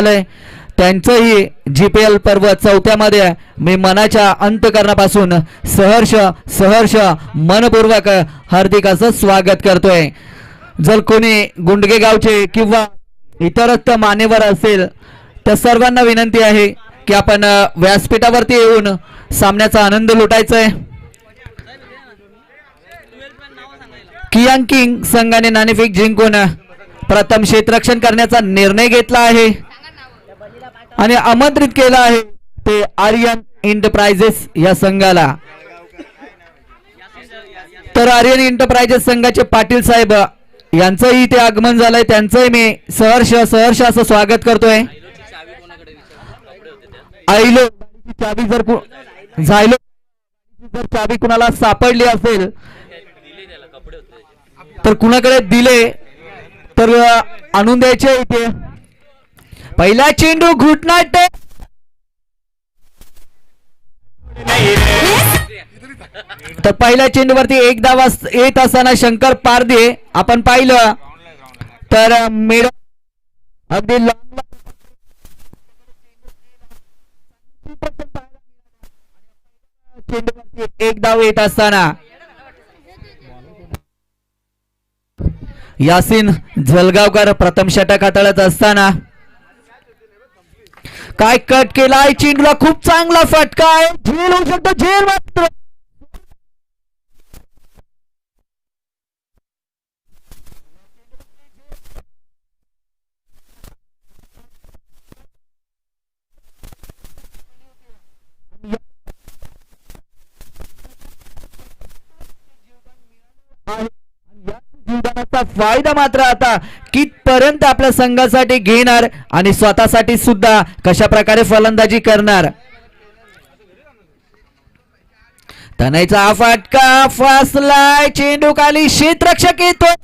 त्यांचंही GPL पर्व 4थ्यामध्ये मी मनाच्या अंतःकरणापासून सहर्ष मनपूर्वक हार्दिक असं स्वागत करतोय। जर कोणी गुंडगे गावचे किंवा इतरत्र मान्यवर असेल तर सर्वांना विनंती आहे की आपण व्यासपीठावरती येऊन सामन्याचा आनंद लुटायचा आहे। कियांग किंग संघाने नाणेफेक जिंकून प्रथम क्षेत्ररक्षण करण्याचा निर्णय घेतला आहे आणि आमंत्रित केला आहे ते आर्यन एंटरप्राइजेस या संघाला। तर आर्यन एंटरप्राइजेस संघाचे पाटील साहेब यांचंही इथे आगमन झालंय, त्यांचंही मी सहर्ष असं स्वागत करतोय। आईलो चाबी जर चाबी कुणाला सापडली असेल तर कुणाकडे दिले तर आणून द्यायचे इथे। पहिला चेंडू घुटनाट तर पहिल्या चेंडूवरती एक धाव येत असताना शंकर पारदे आपण पाहिलं तर अगदी चेंडूवरती एक धाव येत असताना यासिन जलगावकर प्रथम षटक हाताळत असताना काय कट केलाय, चेंडूला खूप चांगला फटका आहे, झेल होऊ शकतो, झेल मात्र फायदा मात्र आता कितपर्यंत आपल्या संघासाठी घेणार आणि स्वतःसाठी सुद्धा कशा प्रकारे फलंदाजी करणार। तनयचा हा फटका फसलाय, चेंडू खाली, क्षेत्ररक्षक येतो,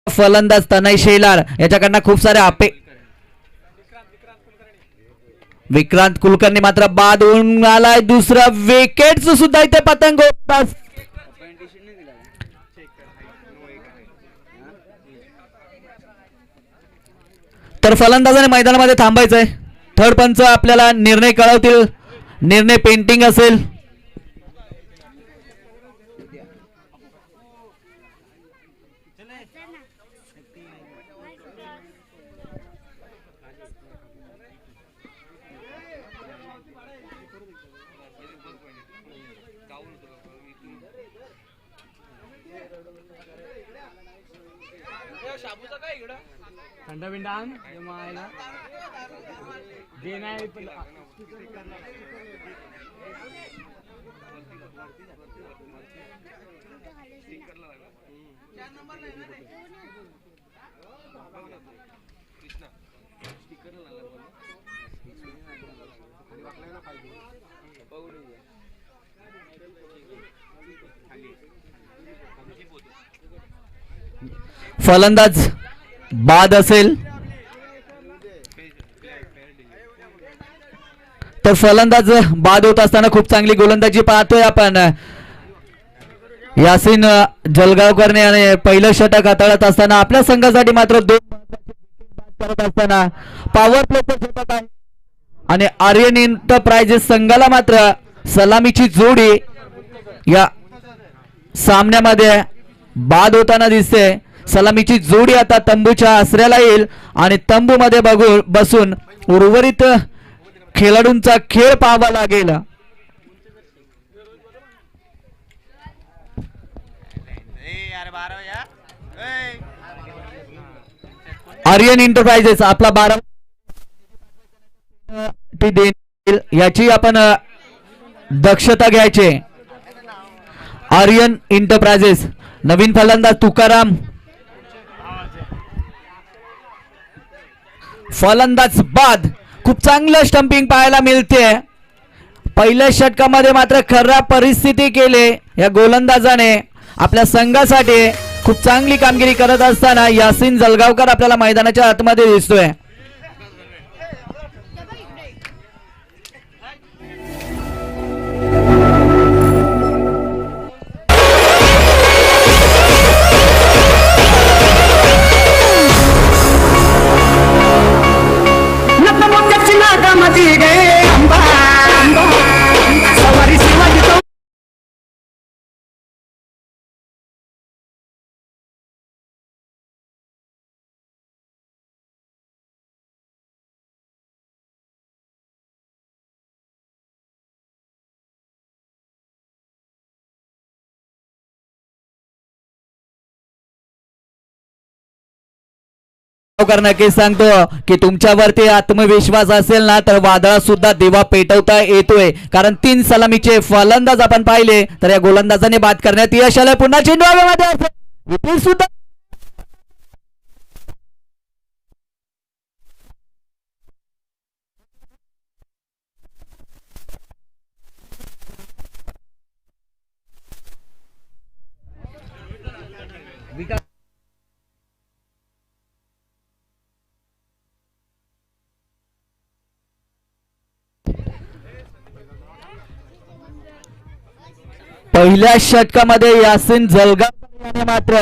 फलंदाज तनय शेलार याच्याकडनं खूप सारे विक्रांत कुलकर्णी मात्र बाद होऊन आलाय, दुसरा विकेट सुद्धा इथे पतंग होतात। तर फलंदाजाने मैदानामध्ये थांबायचंय। थर्ड पंच आपल्याला निर्णय कळवतील, निर्णय पेंटिंग असेल। थंडा बिंडा देना फलंदाज बाद असेल तर फलंदाज बाद होत असताना खूप चांगली गोलंदाजी पाहतोय आपण। यासिन जलगावकरने आणि पहिलं षटक हाताळत असताना आपल्या संघासाठी मात्र 2 करत असताना पॉवर प्लेचं षटक आहे आणि आर्यन एंटरप्राइजेस संघाला मात्र सलामीची जोडी या सामन्यामध्ये बाद होताना दिसते। सलामीची जोडी आता तंबूच्या आसऱ्याला येईल आणि तंबू मध्ये बसून उर्वरित खेळाडूंचा खेळ पाहावा लागेल. आर्यन एंटरप्राइजेस आपला 12 देईल याची आपण दक्षता घ्यायची. आर्यन एंटरप्राइजेस नवीन फलंदाज तुकाराम, फलंदाज बाद. खूप चांगलं स्टंपिंग पाहायला मिळते. पहिल्या षटकामध्ये मात्र खराब परिस्थिती केली या गोलंदाजाने. आपल्या संघासाठी खूप चांगली कामगिरी करत असताना यासिन जलगावकर आपल्याला मैदानाच्या आतमध्ये दिसतोय. नक्कीच सांगतो की तुमच्यावरती आत्मविश्वास असेल ना तर वादळा सुद्धा दिवा पेटवता येतोय. कारण 3 सलामीचे फलंदाज आपण पाहिले तर या गोलंदाजाने बाद करण्यात यश आलंय. पुन्हा चेंडू हवेमध्ये असेल इथे सुद्धा पहिल्या षटकामध्ये यासिन जलगावकर याने मात्र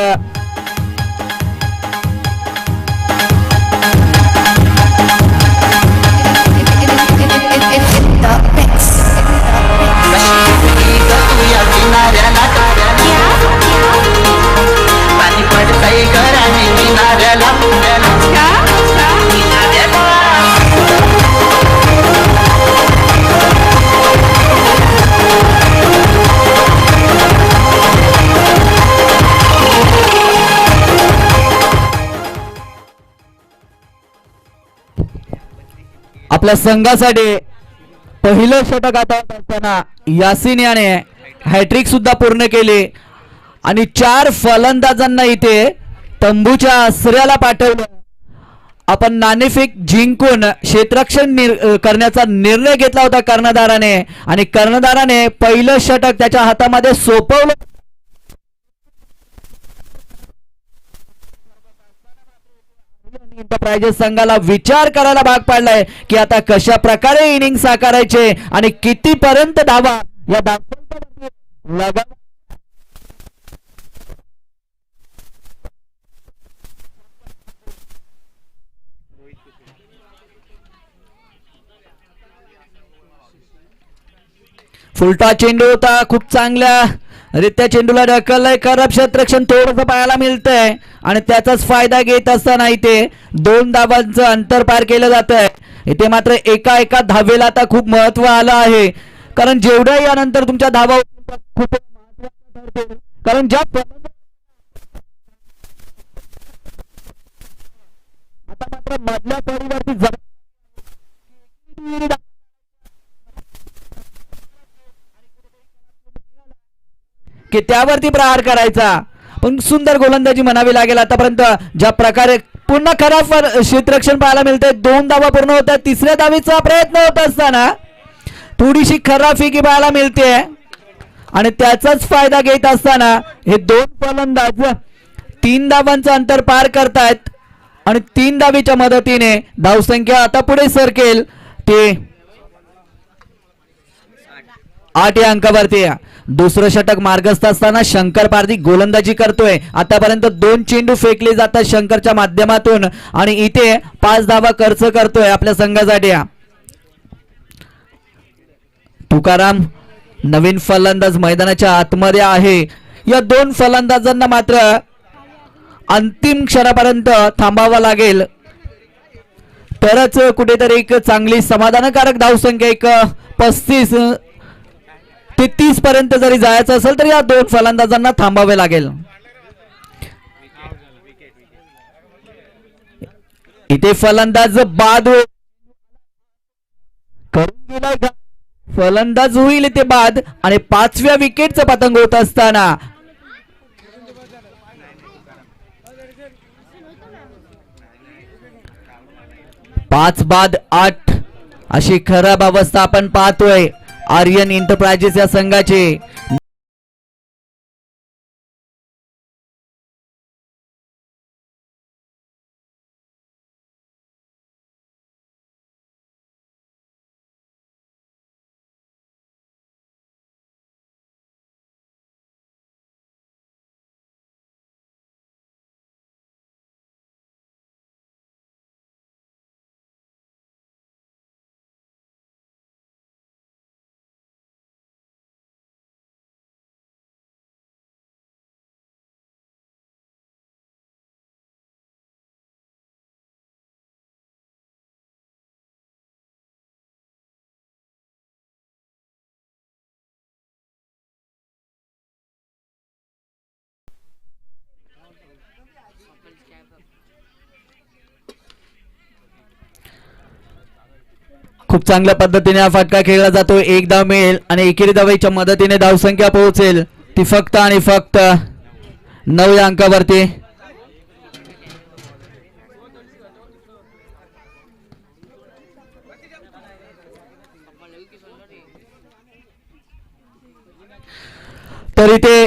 आपल्या संघासाठी पहिलं षटक आता असताना यासिन याने हॅट्रिक सुद्धा पूर्ण केली आणि 4 फलंदाजांना इथे तंबूच्या आसऱ्याला पाठवलं. आपण नाणेफेक जिंकून क्षेत्ररक्षण करण्याचा निर्णय घेतला होता कर्णधाराने आणि कर्णधाराने पहिलं षटक त्याच्या हातामध्ये सोपवलं. एंटरप्राइजेस संघाला विचार करायला भाग पाडलाय की आता कशा प्रकारे इनिंग साकारायचे आणि किती पर्यंत धावा या धावा. फुलटा चेंडू होता. खूप चांगल्या रित्या चेंडूला ढकललंय. खराब क्षेत्ररक्षण थोडंसं पाहायला मिळतंय आणि त्याचाच फायदा घेत असताना इथे 2 धावांचं अंतर पार केलं जात आहे. इथे मात्र एका धावेला आता खूप महत्व आलं आहे. कारण जेवढ्या यानंतर तुमच्या धावा खूप महत्त्वाचं. कारण ज्या आता मात्र मधल्या फळीवरती की त्यावरती प्रहार करायचा. पण सुंदर गोलंदाजी म्हणावी लागेल आतापर्यंत. ज्या प्रकारे पुन्हा खराब क्षेत्ररक्षण पाहायला मिळतंय. 2 धावा पूर्ण होत आहेत. 3ऱ्या धावेचा प्रयत्न होत असताना थोडीशी खराब फेकी पाहायला मिळते आणि त्याचाच फायदा घेत असताना हे 2 फलंदाज 3 धावांचं अंतर पार करतायत आणि 3 धावेच्या मदतीने धावसंख्या आता पुढे सरकेल ते 8 या अंकावरती. दुसरं षटक मार्गस्थ असताना शंकर पारधी गोलंदाजी करतोय. आतापर्यंत 2 चेंडू फेकले जातात शंकरच्या माध्यमातून आणि इथे 5 धावा खर्च करतोय आपल्या संघासाठी. तुकाराम नवीन फलंदाज मैदानाच्या आतमध्ये आहे. या 2 फलंदाजांना मात्र अंतिम क्षणापर्यंत थांबावं लागेल, तरच कुठेतरी एक चांगली समाधानकारक धावसंख्या एक 35 ते 30 पर्यंत जरी जायचं असेल तर या दोन फलंदाजांना थांबावे लागेल. इथे फलंदाज बाद करून गेलाय का? फलंदाज होईल इथे बाद आणि 5व्या विकेटचं पतंग होत असताना पाच बाद 8 अशी खराब अवस्था आपण पाहतोय आर्यन एंटरप्राइजेस या संघाची. खूप चांगल्या पद्धतीने हा फटका खेळला जातो. एक धाव मिळेल आणि एकेरी धावेच्या मदतीने धावसंख्या पोहोचेल ती फक्त आणि फक्त 9 या अंकावरती. तर इथे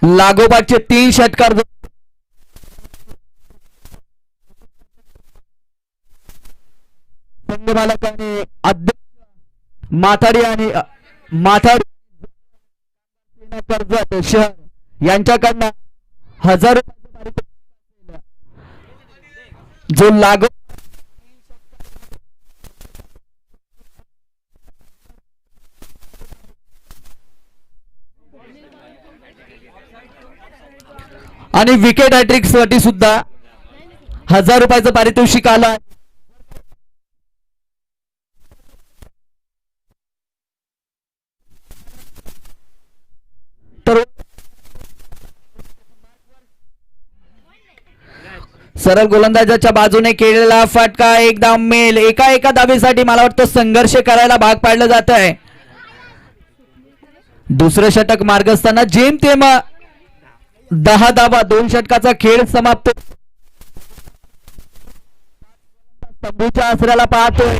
लागोपाठचे 3 षटकार मालकाने अध्यक्ष माथाडी आणि कर्जत शहर यांच्याकडनं 1000 रुपये जो लागो आणि विकेट हॅट्रिक साठी सुद्धा 1000 रुपयाचं पारितोषिक आलं. सरळ गोलंदाजाच्या बाजूने केलेला फटका एक धाव मिळेल. एका धावेसाठी मला वाटतं संघर्ष करायला भाग पाडलं जात आहे. दुसरं षटक मार्गस्थाना जेमतेम 10 धावा 2 षटकाचा खेळ समाप्त. तंबूच्या आसऱ्याला पाहतोय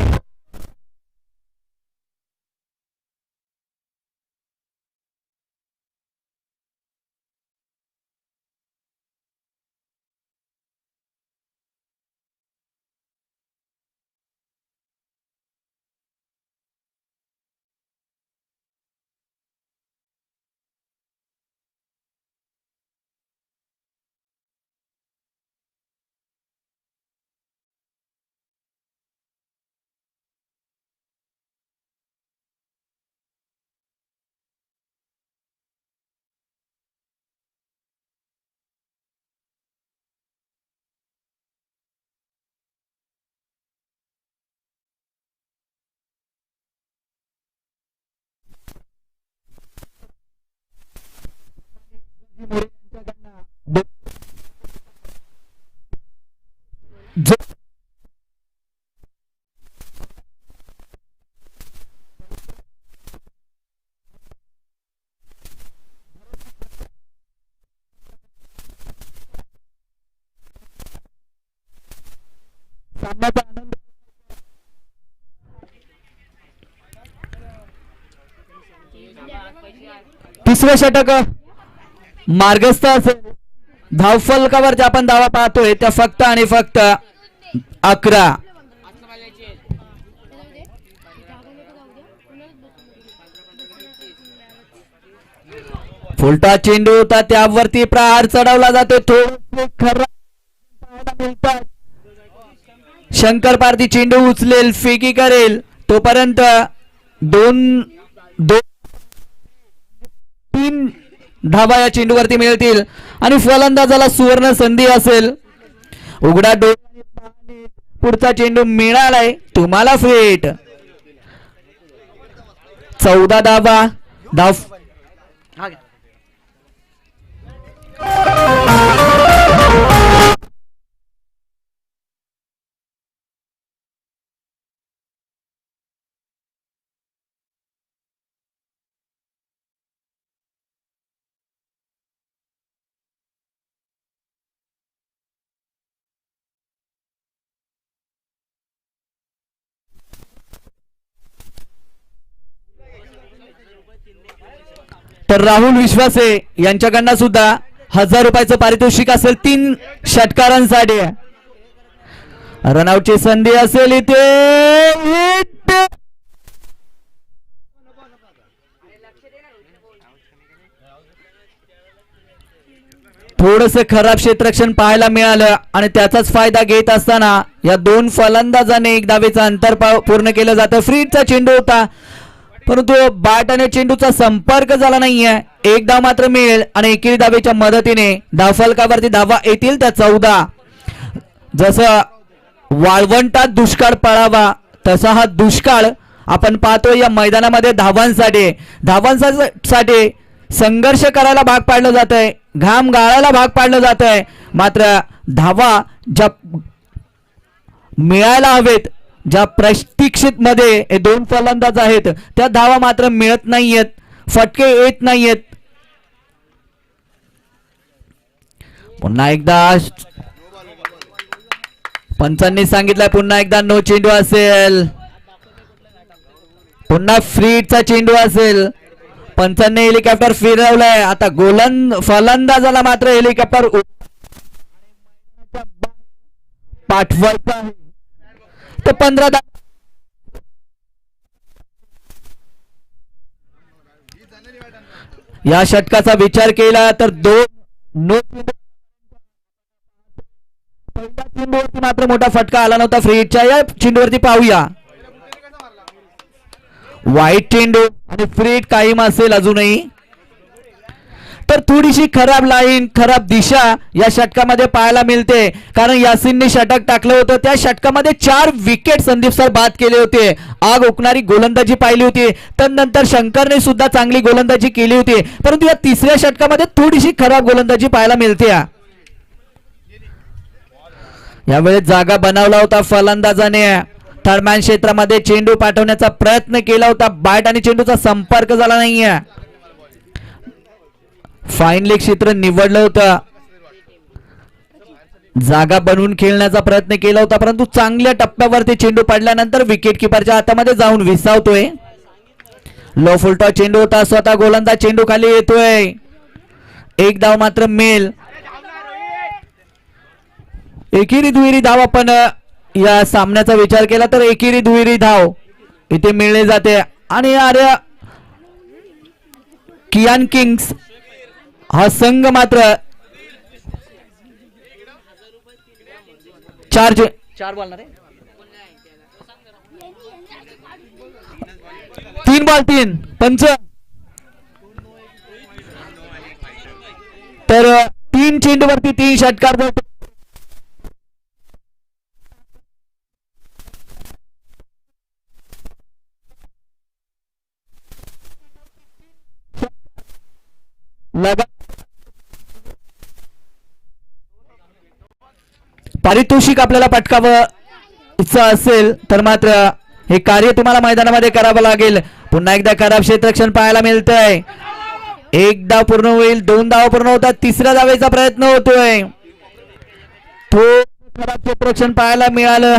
सामन्याचा आनंद. तिसरं षटक मार्गस्थ असेल. धावफलकावरती आपण धावा पाहतोय त्या फक्त आणि फक्त 11. फुलटा चेंडू होता त्यावरती प्रहार चढवला जातो. थोडं खरा मिळतात. शंकर पारधी चेंडू उचलेल फेकी करेल तोपर्यंत 2-3 धावा या चेंडूवरती मिळतील आणि फलंदाजाला सुवर्ण संधी असेल. उघडा डोळ्याने पुढचा चेंडू मिळालाय तुम्हाला फिट. 14 धावा. धाव तर राहुल विश्वासे यांच्याकडनं सुद्धा 1000 रुपयाचं पारितोषिक असेल 3 षटकारांसाठी. रनआउटची संधी असेल इथे. हिट. थोडस खराब क्षेत्ररक्षण पाहायला मिळालं आणि त्याचाच फायदा घेत असताना या 2 फलंदाजाने 1 धावेचं अंतर पूर्ण केलं जातं. फ्रीडचा चेंडू होता परंतु बॅट आणि चेंडूचा संपर्क झाला नाहीये. 1 धाव मात्र मिळेल आणि एकेरी धावेच्या मदतीने धावफलकावरती धावा येतील त्या 14. जसं वाळवंटात दुष्काळ पडावा तसा हा दुष्काळ आपण पाहतो या मैदानामध्ये. धावांसाठी संघर्ष करायला भाग पाडलं जात आहे, घाम गाळायला भाग पाडलं जात आहे. मात्र धावा ज्या मिळायला हवेत, ज्या प्रतीक्षित मध्ये हे 2 फलंदाज आहेत त्या धावा मात्र मिळत नाहीयेत, फटके येत नाहीयेत. पुन्हा एकदा पंचांनी सांगितलंय पुन्हा एकदा नो चेंडू असेल, पुन्हा फ्रीडचा चेंडू असेल. पंचांनी हेलिकॉप्टर फिरवलंय. आता फलंदाजाला मात्र हेलिकॉप्टर पाठवायचं आहे. तर 15 या षटकाचा विचार केला तर 2 नो पहिल्या चेंडूवरती मात्र मोठा फटका आला नव्हता फ्रीडच्या. या चेंडूवरती पाहूया. वाईट चेंडू आणि फ्रीड कायम असेल अजूनही. तर थोडीशी खराब लाईन, खराब दिशा या षटकामध्ये पाहायला मिळते. कारण यासिनने षटक टाकलं होतं त्या षटकामध्ये 4 विकेट संदीप सर बाद केले होते. आग ओकणारी गोलंदाजी पाहिली होती. त्यानंतर शंकरने सुद्धा चांगली गोलंदाजी केली होती. परंतु या 3ऱ्या षटकामध्ये थोडीशी खराब गोलंदाजी पाहायला मिळते. यावेळेस जागा बनवला होता फलंदाजाने. थर्डमॅन क्षेत्रामध्ये चेंडू पाठवण्याचा प्रयत्न केला होता. बॅट आणि चेंडूचा संपर्क झाला नाहीये. फाईनली क्षेत्र निवडलं होतं. जागा बनवून खेळण्याचा प्रयत्न केला होता परंतु चांगल्या टप्प्यावरती चेंडू पडल्यानंतर विकेट किपरच्या हातामध्ये जाऊन विसावतोय. लो फुलटॉस चेंडू होता. स्वतः गोलंदाज चेंडू खाली येतोय. 1 धाव मात्र मिळेल. एकेरी दुहेरी धाव आपण या सामन्याचा विचार केला तर एकेरी दुहेरी धाव इथे मिळले जाते. आणि अरे कियान किंग्स हा संघ मात्र 4 बोलणार आहे. 3 बॉल 3 पंच. तर 3 चेंडूवरती 3 षटकार. पारितोषिक आपल्याला पटकावं असेल तर मात्र हे कार्य तुम्हाला मैदानामध्ये करावं लागेल. पुन्हा एकदा खराब क्षेत्ररक्षण पाहायला मिळतंय. 1 धाव पूर्ण होईल. 2 धाव पूर्ण होतात. 3ऱ्या धावेचा प्रयत्न होतोय. तो खराब क्षेत्ररक्षण पाहायला मिळालं.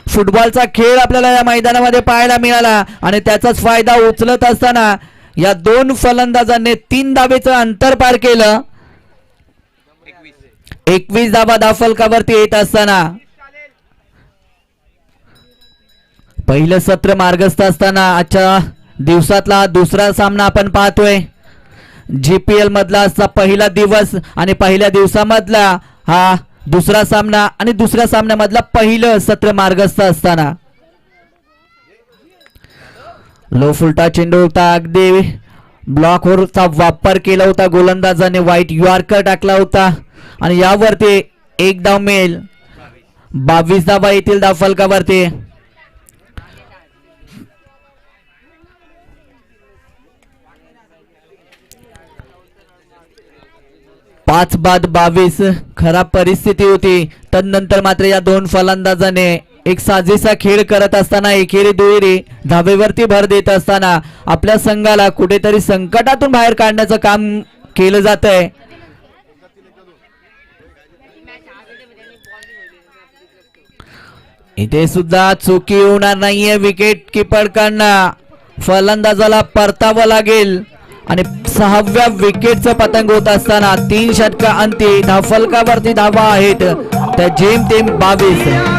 फुटबॉलचा खेळ आपल्याला या मैदानामध्ये पाहायला मिळाला आणि त्याचाच फायदा उचलत असताना या 2 फलंदाजांनी 3 धावेचं अंतर पार केलं. 21 धावा धावफलकावरती येत असताना पहिलं सत्र मार्गस्थ असताना आजच्या दिवसातला हा 2रा सामना आपण पाहतोय. GPL मधला असा पहिला दिवस आणि पहिल्या दिवसामधला हा 2रा सामना आणि 2ऱ्या सामन्यामधला पहिलं सत्र मार्गस्थ असताना लो फुलटा चेंडू होता. अगदी ब्लॉकवरचा वापर केला होता गोलंदाजाने, वाईट यॉर्कर टाकला होता आणि यावरती एक धाव मिळेल. 22 धावा येतील धाव फलकावरती. पाच बाद 22 खराब परिस्थिती होती. तदनंतर मात्र या दोन फलंदाजाने एक साजेसा खेळ करत असताना एकेरी दुहेरी धावेवरती भर देत असताना आपल्या संघाला कुठेतरी संकटातून बाहेर काढण्याचं काम केलं जात आहे. इथे सुद्धा चुकी होणार नाहीये विकेट किपरकडनं. फलंदाजाला परतावं लागेल आणि 6व्या विकेटचं पतंग होत असताना 3 षटका अंती धावफलकावरती धावा आहेत त्या जेमतेम 22.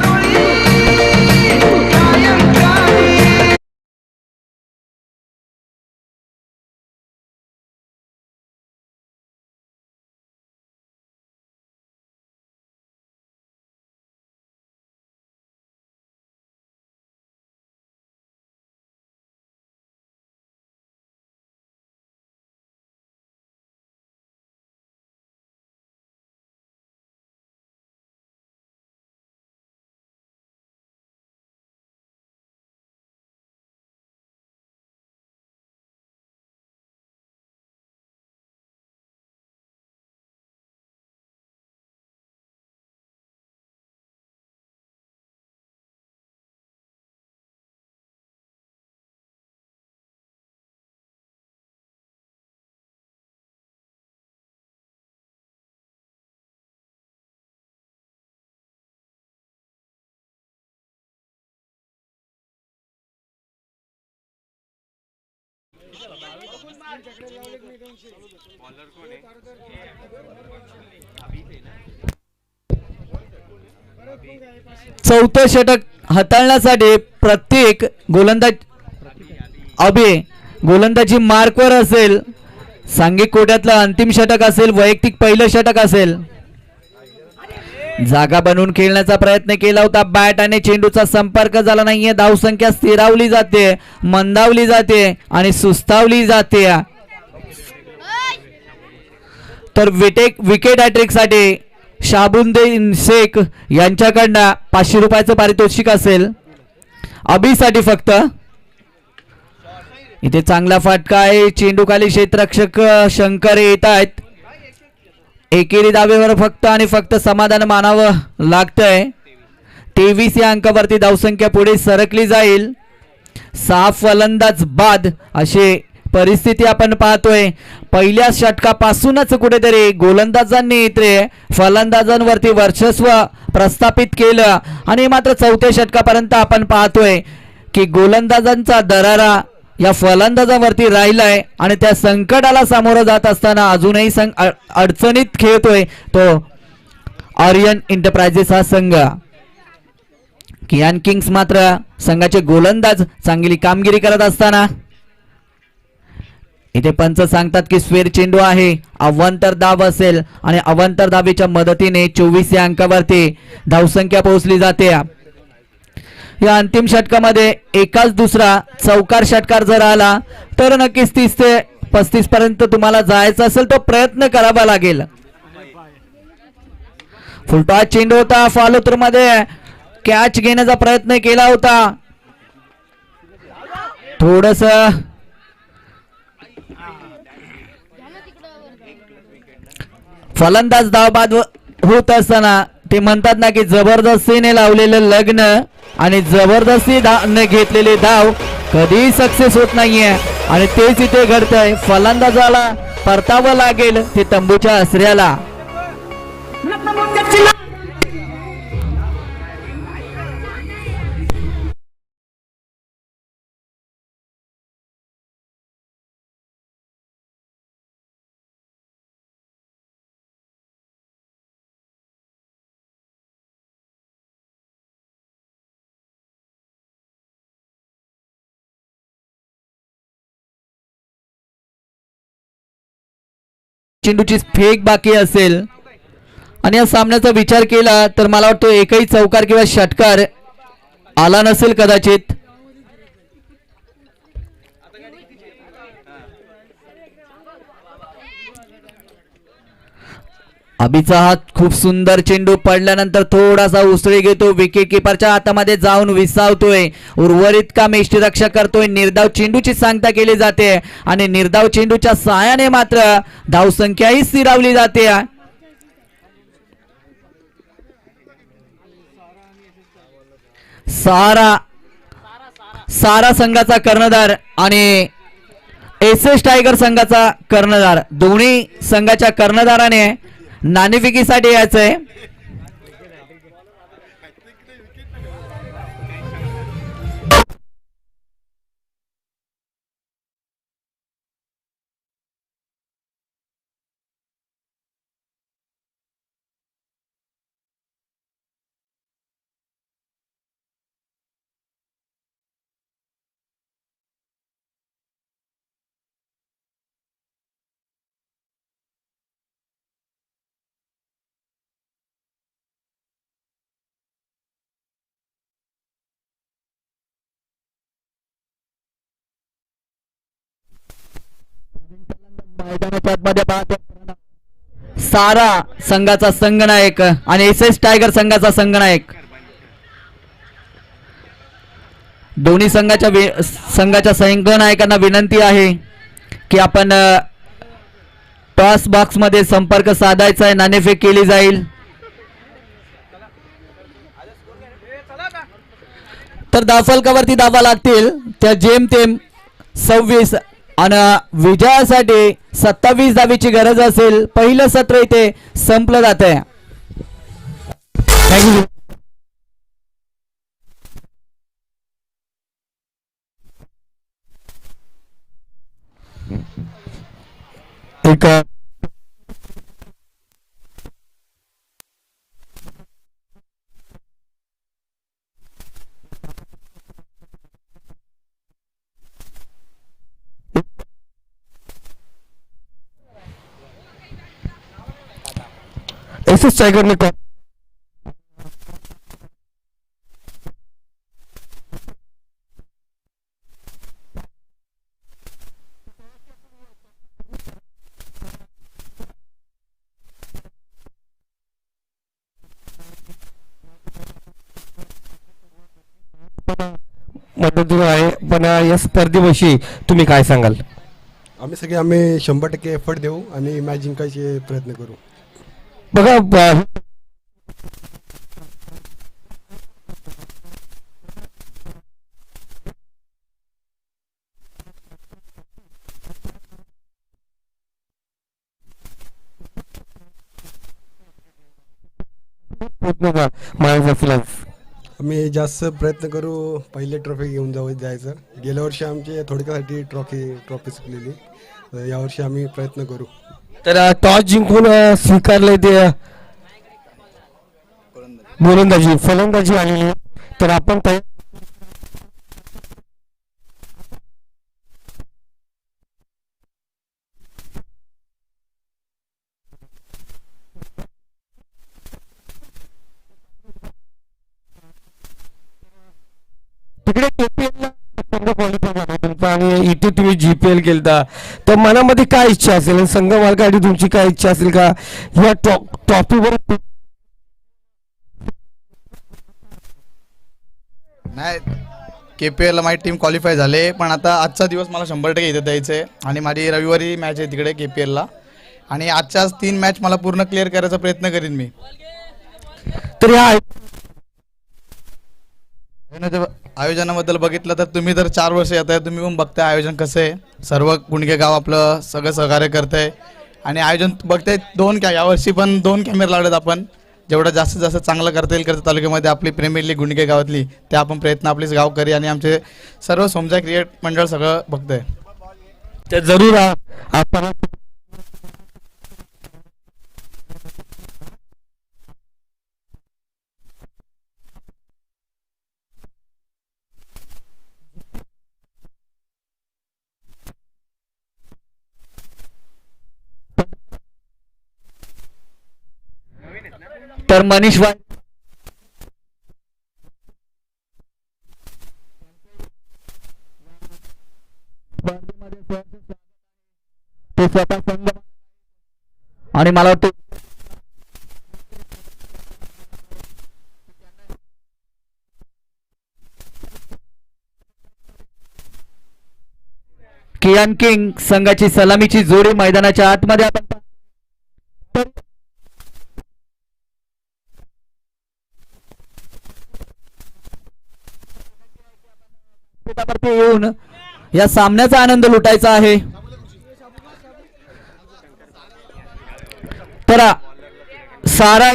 चौथं षटक हाताळण्यासाठी प्रत्येक गोलंदाजी मार्कवर असेल. सांघिक कोट्यातलं अंतिम षटक असेल, वैयक्तिक पहिलं षटक असेल. जागा बनवून खेळण्याचा प्रयत्न केला होता. बॅट आणि चेंडूचा संपर्क झाला नाहीये. धावसंख्या स्थिरावली जाते, मंदावली जाते आणि सुस्तावली जाते. तर विकेट हॅट्रिक साठी शाबुद्दीन शेख यांच्याकडनं 500 रुपयाचं पारितोषिक असेल. अभिसाठी फक्त. इथे चांगला फटका आहे. चेंडू खाली क्षेत्ररक्षक शंकर येत आहेत. एकेरी धावेवर फक्त आणि फक्त समाधान मानावं लागतंय. 23 या अंकावरती धावसंख्या पुढे सरकली जाईल. 6 फलंदाज बाद अशी परिस्थिती आपण पाहतोय. पहिल्या षटकापासूनच कुठेतरी गोलंदाजांनी इथे फलंदाजांवरती वर्चस्व प्रस्थापित केलं आणि मात्र चौथ्या षटकापर्यंत आपण पाहतोय की गोलंदाजांचा दरारा या फलंदाजावरती राहिलाय आणि त्या संकटाला सामोरं जात असताना अजूनही अडचणीत खेळतोय तो आर्यन एंटरप्राइजेस हा संघ. कियान किंग्स मात्र संघाचे गोलंदाज चांगली कामगिरी करत असताना इथे पंच सांगतात की स्वेर चेंडू आहे, अवांतर धाव असेल आणि अवांतर धावेच्या मदतीने 24 या अंकावरती धावसंख्या पोहोचली जाते. या अंतिम षटकामध्ये एकाच दुसरा चौकार षटकार जर आला तर नक्कीच 30 ते 35 पर्यंत तुम्हाला जायचं असेल तो प्रयत्न करावा लागेल. फुलटॉस चेंडू होता. फॉलोथ्रू मध्ये कॅच घेण्याचा प्रयत्न केला होता. थोडस फलंदाज धावबाद होत असताना ते म्हणतात ना की जबरदस्तीने लावलेलं लग्न आणि जबरदस्ती घेतलेले धाव कधी सक्सेस होत नाहीये आणि तेच इथे घडतंय. फलंदाजाला परतावं लागेल ते तंबूच्या आसऱ्याला. चेंडूची फेक बाकी असेल आणि या सामन्याचा विचार केला तर मला वाटतं एकही चौकार किंवा षटकार आला नसेल कदाचित. अभिचा हात खूप सुंदर चेंडू पडल्यानंतर थोडासा उसळी घेतो, विकेट किपरच्या हातामध्ये जाऊन विसावतोय. उर्वरित काम यष्टीरक्षक करतोय. निर्धाव चेंडूची सांगता केली जाते आणि निर्धाव चेंडूच्या सहाय्याने मात्र धावसंख्याही स्थिरावली जाते. सारा संघाचा कर्णधार आणि एस एस टायगर संघाचा कर्णधार, दोन्ही संघाच्या कर्णधाराने नाणेफेकीसाठी यायचंय. मैदानाच्या आतमध्ये पाहतो सारा संघाचा संघनायक आणि एस एस टायगर संघाचा संघनायक. दोन्ही संघाच्या संघनायकांना विनंती आहे की आपण टॉस बॉक्स मध्ये संपर्क साधायचा आहे. नाणेफेक केली जाईल. तर धावफलकावरती धावा लागतील त्या जेमतेम 26 आणि विजयासाठी 27 धावेची गरज असेल. पहिलं सत्र इथे संपलं जात आहे. एक एस एस टायगर ने मदत आहे, पण या स्पर्धेविषयी तुम्ही काय सांगाल? आम्ही 100% एफर्ट देऊ आणि मॅच जिंकायचे प्रयत्न करू. बघा आम्ही जास्त प्रयत्न करू, पहिले ट्रॉफी घेऊन जायचं. गेल्या वर्षी आमची थोडक्यासाठी ट्रॉफी चुकलेली. यावर्षी आम्ही प्रयत्न करू. तर टॉस जिंकून स्वीकारले ते फलंदाजी आलेली, तर आपण तिकडे KPL संघ क्वालिफाय झाला तुमचा आणि इथे तुम्ही GPL केलता, तर मनामध्ये काय इच्छा असेल? संघ मालकासाठी तुमची काय इच्छा असेल का या टॉपीवर? नाही, KPL माझी टीम क्वालिफाय झाले, पण आता आजचा दिवस मला 100% इथे द्यायचं आहे आणि माझी रविवारी मॅच आहे तिकडे KPLला आणि आजच्याच 3 मॅच मला पूर्ण क्लिअर करायचा प्रयत्न करीन मी. तर या आयोजनाबद्दल बघितलं तर तुम्ही तर 4 वर्ष येत आहे, तुम्ही पण बघताय आयोजन कसं आहे. सर्व गुंडगे गाव आपलं सगळं सहकार्य करत आहे आणि आयोजन बघताय. यावर्षी पण 2 कॅमेरे लावलेत आपण. जेवढं जास्तीत जास्त चांगलं करता येईल कर्जत तालुक्यामध्ये आपली प्रीमियर लीग गुंडगे गावातली, ते आपण प्रयत्न आपलीच गावकरी आणि आमचे सर्व सोमजा क्रिकेट मंडळ सगळं बघतंय. तर जरूर आपण तर मनीष ते स्वतः संघ आणि मला वाटतं कियान किंग संघाची सलामीची जोडी मैदानाच्या आतमध्ये आपण व्यासपीठावरती येऊन या सामन्याचा आनंद लुटायचा आहे. तर सारा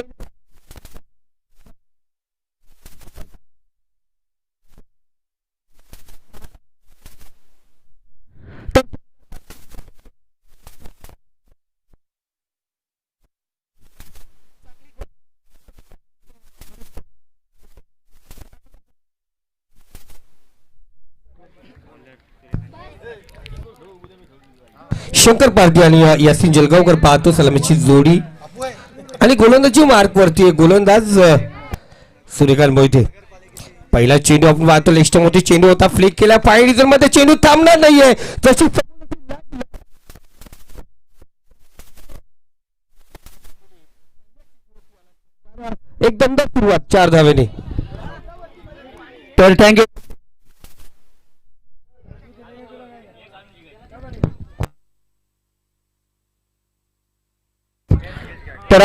शंकर पारधी आणि यासिन जलगावकर पाहतो सलामीची जोडी आणि गोलंदाजी मार्क वरती आहे. गोलंदाज सूर्यकांत मोहिते. पहिला चेंडू आपण पाहतो लेस्टम मध्ये चेंडू होता फ्लिक केला पाय मध्ये चेंडू थांबणार नाहीये तशी एकदम सुरुवात 4 धावेने. तर थँक्यू. तर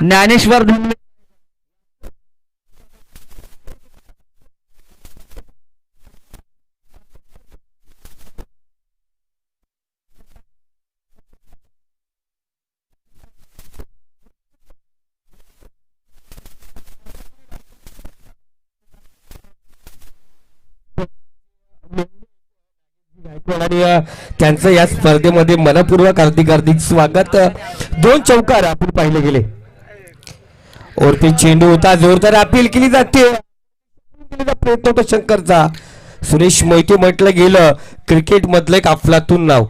ज्ञानेश्वर धुंडे आणि त्यांचं या स्पर्धेमध्ये मनपूर्वक हार्दिक हार्दिक स्वागत. 2 चौकार आपण पाहिले गेले. वरती चेंडू होता जोरदार अपील केली जाते प्रयत्न होता शंकरचा. सुरेश मोहिते म्हटलं गेलं क्रिकेट मधलं एक अफलातून नाव.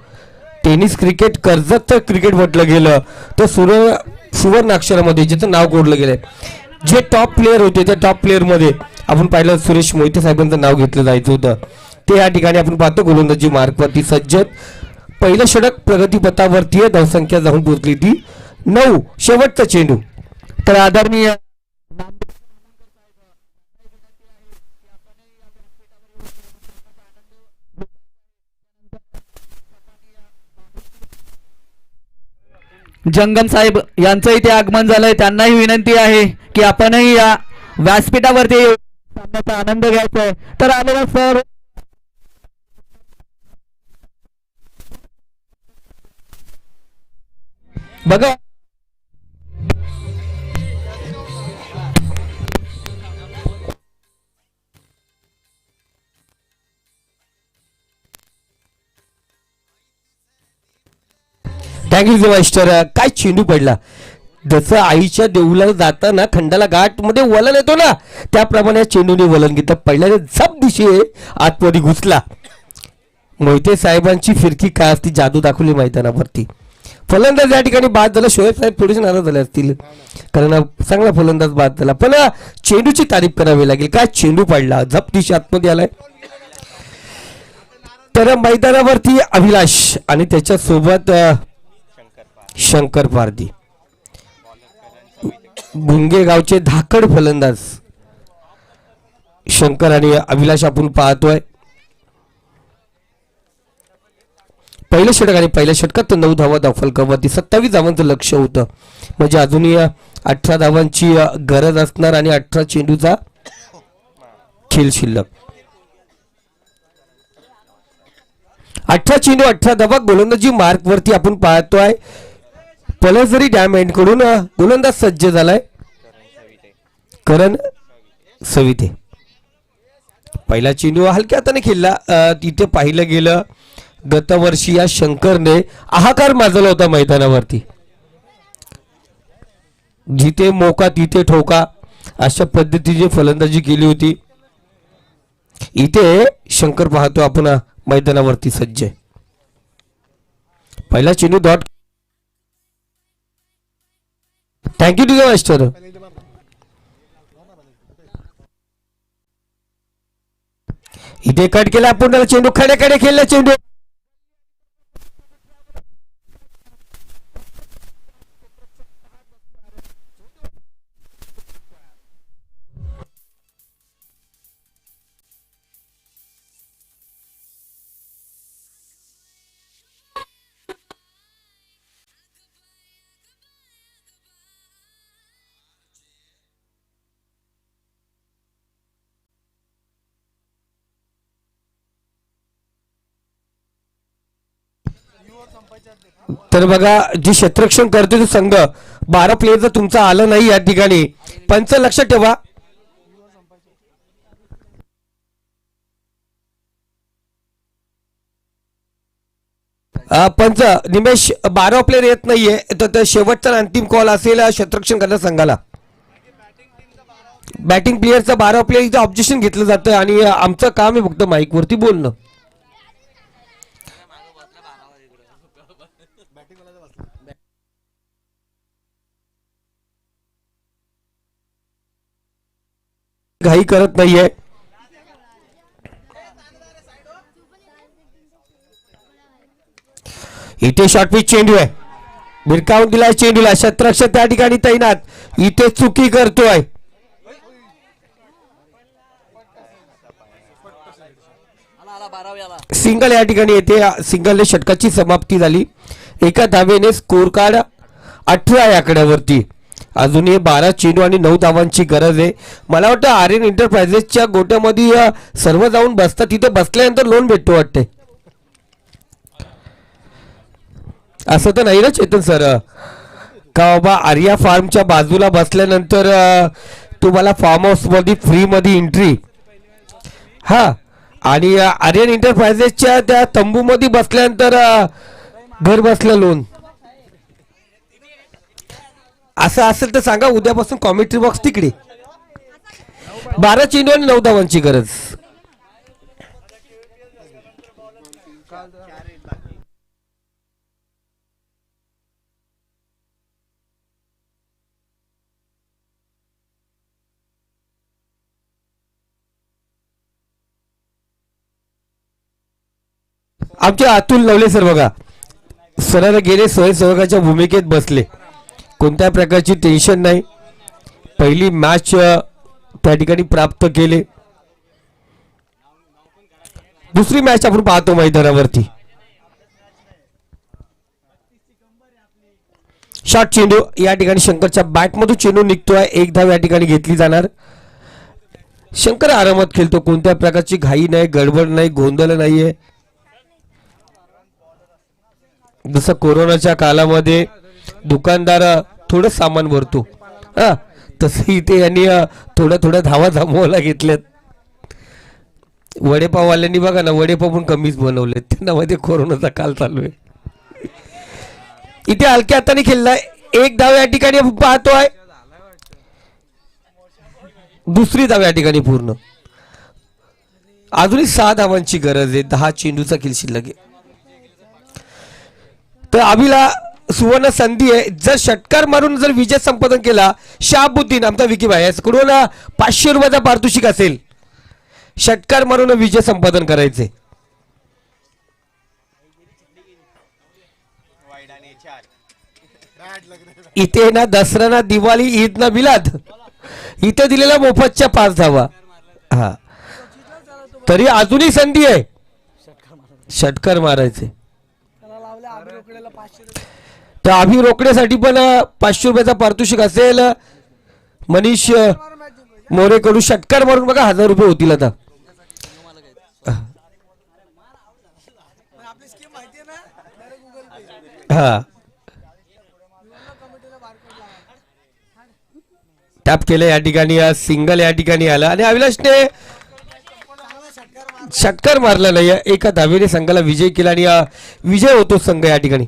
टेनिस क्रिकेट कर्जत क्रिकेट म्हटलं गेलं तर सुवर्ण अक्षरामध्ये ज्याचं नाव कोडलं गेलंय. जे टॉप प्लेअर होते त्या टॉप प्लेअर मध्ये आपण पाहिलं सुरेश मोहिते साहेबांचं नाव घेतलं जायचं होतं. ते या ठिकाणी आपण पाहतो गोलंदाजी मार्कवरती सज्ज. पहिलं षटक प्रगतीपथावरती आहे. धावसंख्या जाऊन पोहोचली ती 9. शेवटचा चेंडू. तर आदरणीय जंगम साहेब यांचं इथे आगमन झालंय. त्यांनाही विनंती आहे की आपणही या व्यासपीठावरती येऊन सामन्याचा आनंद घ्यायचा आहे. तर आलेला सर बघा थँक्यू मास्टर. काय चेंडू पडला. जसं आईच्या देऊला जाताना खंडाला घाट मध्ये वलन येतो ना त्याप्रमाणे चेंडूने वलन घेतलं. पहिल्याने झप दिशे आतमध्ये घुसला. मोहिते साहेबांची फिरकी काय असती जादू दाखवली मैदानावरती. फलंदाज या ठिकाणी बाद झाला. शोएब साहेब थोडेसे नाराज झाले असतील कारण चांगला फलंदाज बाद झाला. पण चेंडूची तारीफ करावी लागेल. काय चेंडू पडला झप दिशे आतमध्ये आलाय. तर मैदानावरती अभिलाष आणि त्याच्या सोबत शंकर पारधी गुंगे गावचे धाकड फलंदाज शंकर आणि अभिलाष आपण पाहतोय. पहिलं षटक आणि पहिल्या षटकात 9 धावा दाखल 27 धावांचं लक्ष होतं. म्हणजे अजूनही 18 धावांची गरज असणार आणि 18 चेंडूचा खेळ शिल्लक. 18 चेंडू 18 धावा गोलंदाजी मार्क वरती आपण पाहतोय. पलसरी डॅम एंड कडून गोलंदाज सज्ज झालाय करण सविते. पहिला चेंडू हलक्या हाताने खेळला. तिथे पाहिलं गेलं गतवर्षी या शंकरने हाहाकार माजवला होता मैदानावरती. जिथे मोका तिथे ठोका अशा पद्धतीची फलंदाजी केली होती. इथे शंकर पाहतो आपण मैदानावरती सज्ज आहे. पहिला चेंडू डॉट. Thank you to master. इथे कट केला पुन्हा चेंडू खडे खडे खेळला चेंडू. तर बघा जी क्षेत्ररक्षण करते तो संघ 12 प्लेयरचा तुमचा आलं नाही या ठिकाणी. पंच लक्षात ठेवा. पंच निमेश 12 प्लेयर येत नाहीये तर शेवटचा अंतिम कॉल असेल क्षेत्ररक्षण करणाऱ्या संघाला. बॅटिंग प्लेयरचा 12 प्लेयर इथे ऑब्जेक्शन घेतलं जातं आणि आमचं काम आहे फक्त माईक वरती बोलणं. घाई करत नाहीये. इथे शॉर्टपिच चेंडू आहे. भिरकावून दिला चेंडूला. क्षेत्ररक्षक त्या ठिकाणी तैनात. इथे चुकी करतोय. सिंगल या ठिकाणी येते. सिंगलने षटकाची समाप्ती झाली. एका धावेने स्कोर कार्ड 18 या आकड्यावरती. अजूनही 12 चेंडू आणि 9 धावांची गरज आहे. मला वाटतं आर्यन एंटरप्राइजेसच्या गोट्यामध्ये सर्व जाऊन बसतात. तिथे बसल्यानंतर लोन भेटतो वाटते. असं तर नाही ना चेतन सर का बाबा आर्या फार्मच्या बाजूला बसल्यानंतर तुम्हाला फार्म हाऊस मध्ये फ्री मध्ये एंट्री. हा आणि आर्यन एंटरप्राइजेसच्या त्या तंबू मध्ये बसल्यानंतर घर बसलं लोन. असं असेल तर सांगा उद्यापासून कॉमेंट्री बॉक्स तिकडे. 12 चेंडू आणि 9 धावांची गरज. आमचे अतुल नवले सर बघा सरळ गेले स्वयंसेवकाच्या भूमिकेत बसले. कोणत्या प्रकारची टेन्शन नाही. पहिली मॅच त्या ठिकाणी प्राप्त केले. दुसरी मॅच आपण पाहतो मैदानावरती. शॉर्ट चेंडू या ठिकाणी शंकरच्या बॅटमधून चेंडू निघतोय. एक धाव या ठिकाणी घेतली जाणार. शंकर आरामात खेळतो. कोणत्या प्रकारची घाई नाही, गडबड नाही, गोंधळ नाहीये. जसं कोरोनाच्या काळामध्ये दुकानदार थोडं सामान भरतो हा तसं इथे यांनी थोड्या धावा जमवायला घेतल्यात. वडेपाववाल्यांनी बघा ना वडेपाव पण कमीच बनवले. त्यांना मध्ये कोरोनाचा काल चालू आहे. इथे हलक्या हाताने खेळलाय. एक धाव या ठिकाणी आपण पाहतोय. दुसरी धाव या ठिकाणी पूर्ण. अजूनही 6 धावांची गरज आहे. 10 चेंडूचा खेळ शिल्लक आहे. तर अभिला सुवर्ण संधी आहे. जर षटकार मारून जर विजय संपादन केला शहाबुद्दीन आमचा विकी भाई याकडून 500 रुपयाचा पारितोषिक असेल. षटकार मारून विजय संपादन करायचे. इथे ना दसरा ना दिवाळी ईद ना मिलाद इथे दिलेला मोफतच्या 5 धावा. हा तरी अजूनही संधी आहे षटकार मारायचे. तर अभि रोकण्यासाठी पण 500 रुपयाचा पारितोषिक असेल. मनीष मोरेकडून षटकार मारून बघा 1000 रुपये होतील आता. हा टॅप केलं या ठिकाणी. सिंगल या ठिकाणी आला आणि अभिलाषने षटकार मारला नाही. एका धावेने संघाला विजय केला आणि विजय होतो संघ या ठिकाणी.